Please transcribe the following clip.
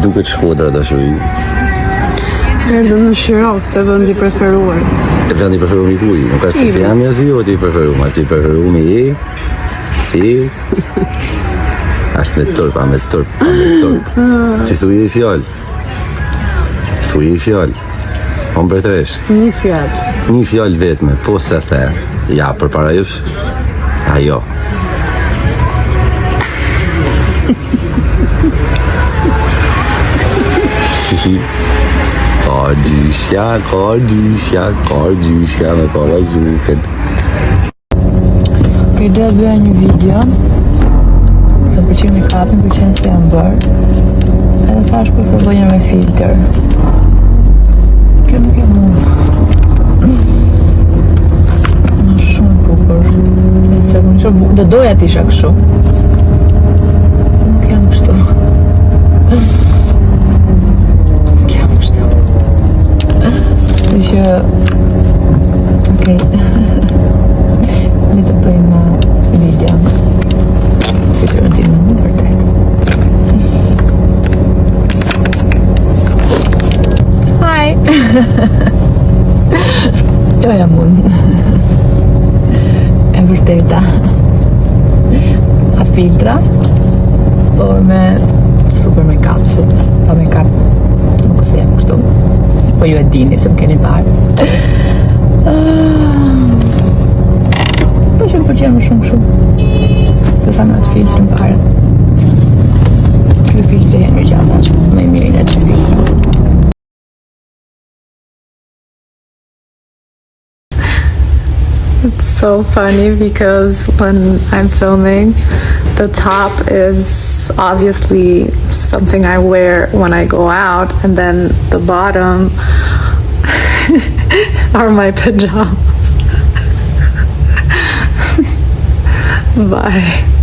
duket Shkodra dashuri? Erdhëm në Shirok, të vendi preferuar. Të vendi preferuar i kuj? Nuk është se jam jazi o ti preferuar, ti preferuar me As me turp, a me turp. Që thuj i fjall? Thuj i fjall? On bretresh? Një fjallë. Një fjall vetme, po se the. Ja, për para jush? Ajo. Korgjysja me pava zhuket. Këtë do të bëja një video se pëlqen make-upin, pëlqen se jam bërë. Edhe thash po provoj një me filter. Kjo nuk e mund. Më shumë bukur. Do doja t'isha kështu. Nuk jam kështu. Nuk jam kështu. Kështu që okej. Le të bëjmë video. Si të rëndim në vërtet. Hi! Jo jam unë. E vërteta. A filtra, por me super make-up, se pa make-up nuk se jam kështu. Po ju e dini se më keni parë. Po që më përgjenë më shumë se sa me atë filtrën parë. Kjo filtrë e në gjata është më i mirin e që filtrën. It's so funny because when I'm filming, the top is obviously something I wear when I go out, and then the bottom are my pajamas. Bye.